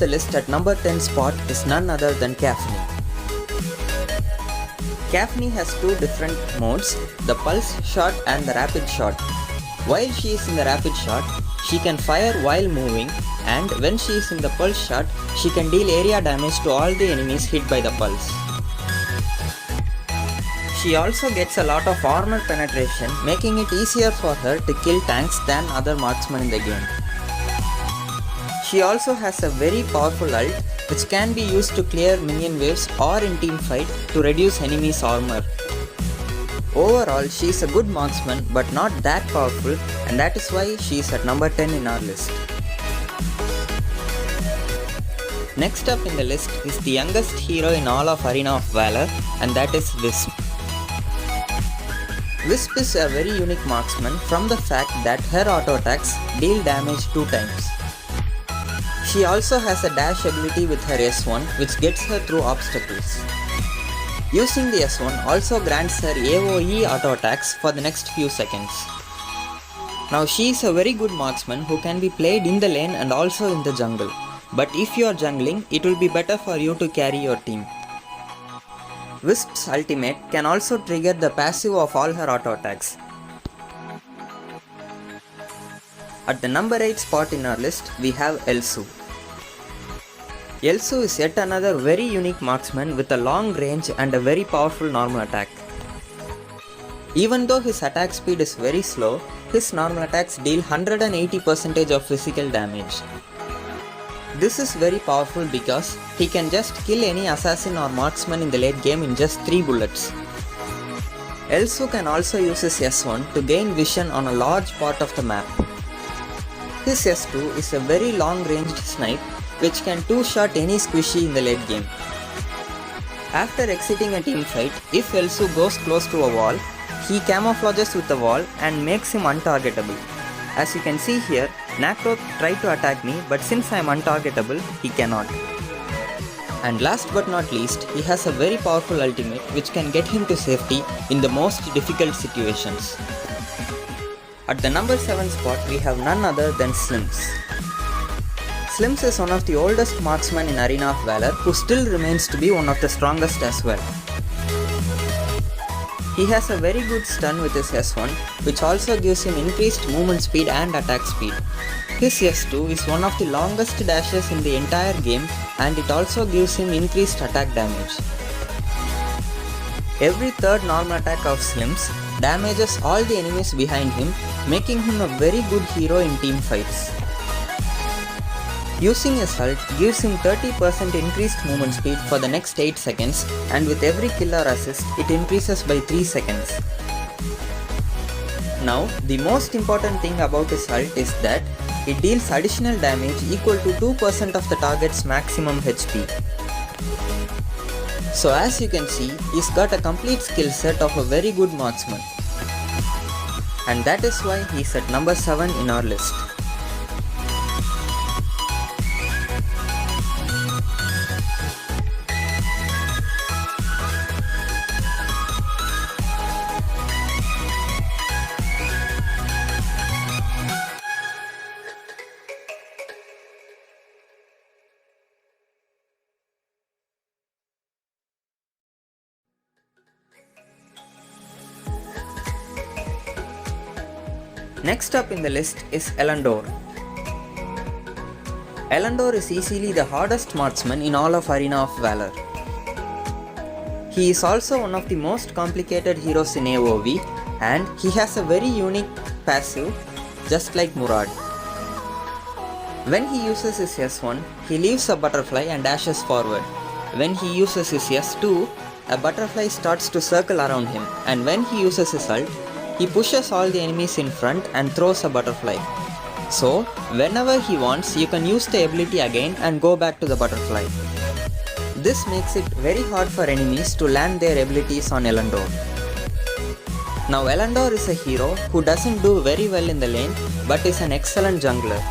the list at number 10 spot is none other than Capheny. Capheny has two different modes, the pulse shot and the rapid shot. While she is in the rapid shot, she can fire while moving, and when she is in the pulse shot, she can deal area damage to all the enemies hit by the pulse. She also gets a lot of armor penetration, making it easier for her to kill tanks than other marksmen in the game. She also has a very powerful ult which can be used to clear minion waves or in team fight to reduce enemies' armor. Overall, she is a good marksman but not that powerful, and that is why she is at number 10 in our list. Next up in the list is the youngest hero in all of Arena of Valor, and that is Wisp. Wisp is a very unique marksman from the fact that her auto attacks deal damage 2 times. She also has a dash ability with her S1 which gets her through obstacles. Using the S1 also grants her AoE auto attacks for the next few seconds. Now she is a very good marksman who can be played in the lane and also in the jungle. But if you are jungling, it will be better for you to carry your team. Wisp's ultimate can also trigger the passive of all her auto attacks. At the number 8 spot in our list, we have Elsu. Elsu is yet another very unique marksman with a long range and a very powerful normal attack. Even though his attack speed is very slow, his normal attacks deal 180% of physical damage. This is very powerful because he can just kill any assassin or marksman in the late game in just 3 bullets. Elsu can also use his S1 to gain vision on a large part of the map. His S2 is a very long ranged snipe which can 2-shot any squishy in the late game. After exiting a team fight, if Elsu goes close to a wall, he camouflages with the wall and makes him untargetable. As you can see here, Neko tried to attack me, but since I am untargetable, he cannot. And last but not least, he has a very powerful ultimate which can get him to safety in the most difficult situations. At the number 7 spot, we have none other than Slimz. Slimz is one of the oldest marksmen in Arena of Valor who still remains to be one of the strongest as well. He has a very good stun with his S1, which also gives him increased movement speed and attack speed. His S2 is one of the longest dashes in the entire game, and it also gives him increased attack damage. Every third normal attack of Slimz damages all the enemies behind him, making him a very good hero in team fights. Using his ult gives him 30% increased movement speed for the next 8 seconds, and with every kill or assist, it increases by 3 seconds. Now, the most important thing about his ult is that it deals additional damage equal to 2% of the target's maximum HP. So as you can see, he's got a complete skill set of a very good marksman. And that is why he's at number 7 in our list. Next up in the list is Eland'orr. Eland'orr is easily the hardest marksman in all of Arena of Valor. He is also one of the most complicated heroes in AoV, and he has a very unique passive just like Murad. When he uses his S1, he leaves a butterfly and dashes forward. When he uses his S2, a butterfly starts to circle around him, and when he uses his ult, he pushes all the enemies in front and throws a butterfly. So, whenever he wants, you can use the ability again and go back to the butterfly. This makes it very hard for enemies to land their abilities on Eland'orr. Now Eland'orr is a hero who doesn't do very well in the lane but is an excellent jungler.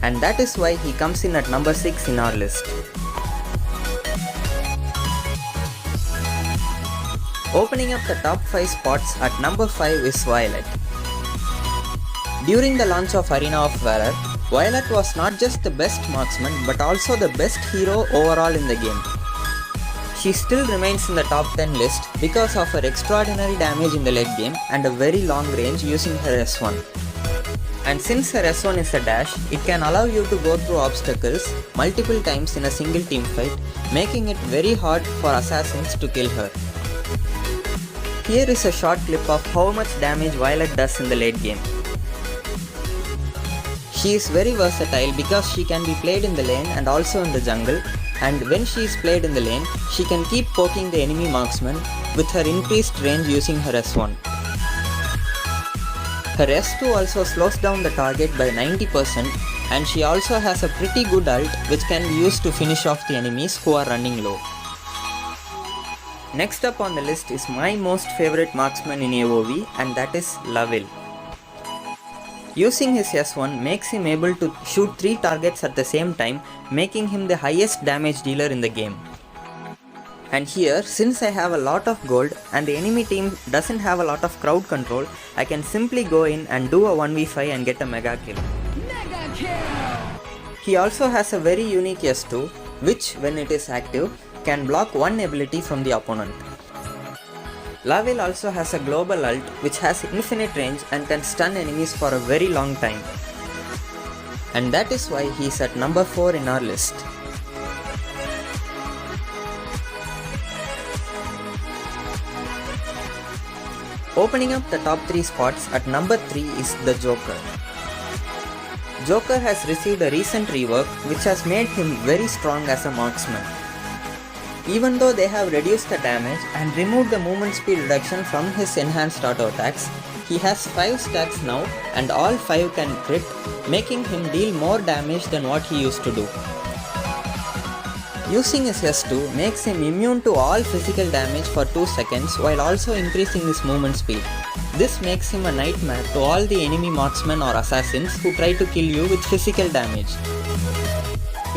And that is why he comes in at number 6 in our list. Opening up the top 5 spots at number 5 is Violet. During the launch of Arena of Valor, Violet was not just the best marksman but also the best hero overall in the game. She still remains in the top 10 list because of her extraordinary damage in the late game and a very long range using her S1. And since her S1 is a dash, it can allow you to go through obstacles multiple times in a single team fight, making it very hard for assassins to kill her. Here is a short clip of how much damage Violet does in the late game. She is very versatile because she can be played in the lane and also in the jungle, and when she is played in the lane, she can keep poking the enemy marksman with her increased range using her S1. Her S2 also slows down the target by 90%, and she also has a pretty good ult which can be used to finish off the enemies who are running low. Next up on the list is my most favorite marksman in AoV, and that is Lavil. Using his S1 makes him able to shoot 3 targets at the same time, making him the highest damage dealer in the game. And here, since I have a lot of gold and the enemy team doesn't have a lot of crowd control, I can simply go in and do a 1v5 and get a mega kill. He also has a very unique S2, which when it is active, can block one ability from the opponent. Lavil also has a global ult which has infinite range and can stun enemies for a very long time. And that is why he is at number 4 in our list. Opening up the top 3 spots, at number 3 is the Joker. Joker has received a recent rework which has made him very strong as a marksman. Even though they have reduced the damage and removed the movement speed reduction from his enhanced auto attacks, he has 5 stacks now and all 5 can crit, making him deal more damage than what he used to do. Using his S2 makes him immune to all physical damage for 2 seconds while also increasing his movement speed. This makes him a nightmare to all the enemy marksmen or assassins who try to kill you with physical damage.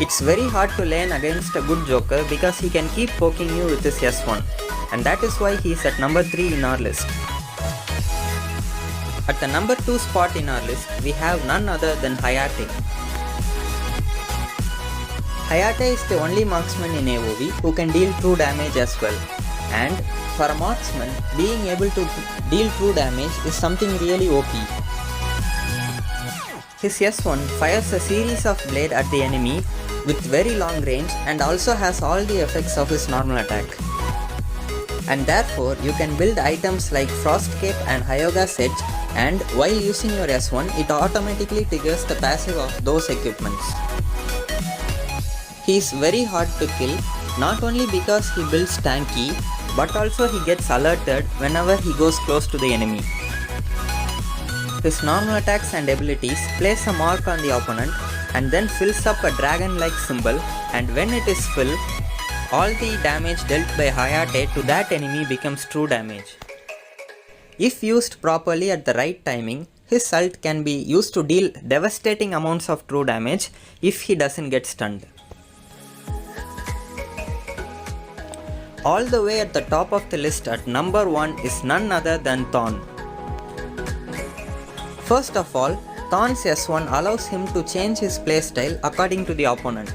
It's very hard to lane against a good Joker because he can keep poking you with his S1, and that is why he is at number 3 in our list. At the number 2 spot in our list, we have none other than HAYATE. HAYATE is the only marksman in AoV who can deal true damage as well, and for a marksman, being able to deal true damage is something really OP. His S1 fires a series of blade at the enemy with very long range and also has all the effects of his normal attack. And therefore, you can build items like Frost Cape and Hyoga Sedge, and while using your S1, it automatically triggers the passive of those equipments. He is very hard to kill, not only because he builds tanky, but also he gets alerted whenever he goes close to the enemy. His normal attacks and abilities place a mark on the opponent and then fills up a dragon-like symbol, and when it is filled, all the damage dealt by HAYATE to that enemy becomes true damage. If used properly at the right timing, his ult can be used to deal devastating amounts of true damage if he doesn't get stunned. All the way at the top of the list at number 1 is none other than THORNE. First of all, THORNE's S1 allows him to change his playstyle according to the opponent.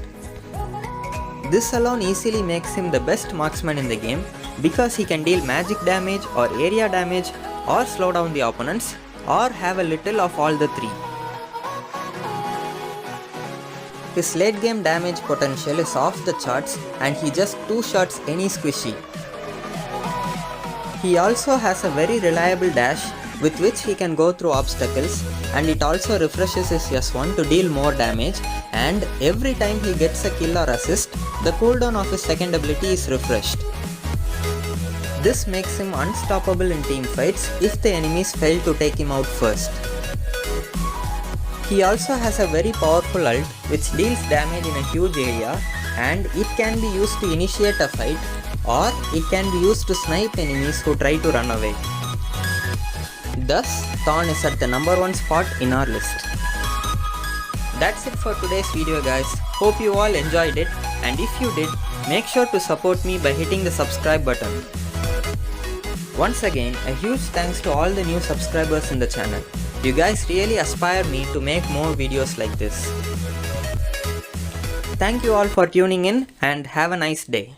This alone easily makes him the best marksman in the game because he can deal magic damage or area damage or slow down the opponents or have a little of all the 3. His late game damage potential is off the charts and he just 2-shots any squishy. He also has a very reliable dash with which he can go through obstacles, and it also refreshes his S1 to deal more damage, and every time he gets a kill or assist, the cooldown of his second ability is refreshed. This makes him unstoppable in team fights if the enemies fail to take him out first. He also has a very powerful ult which deals damage in a huge area, and it can be used to initiate a fight or it can be used to snipe enemies who try to run away. Thus, THORNE is at the number 1 spot in our list. That's it for today's video guys. Hope you all enjoyed it, and if you did, make sure to support me by hitting the subscribe button. Once again, a huge thanks to all the new subscribers in the channel. You guys really aspire me to make more videos like this. Thank you all for tuning in and have a nice day.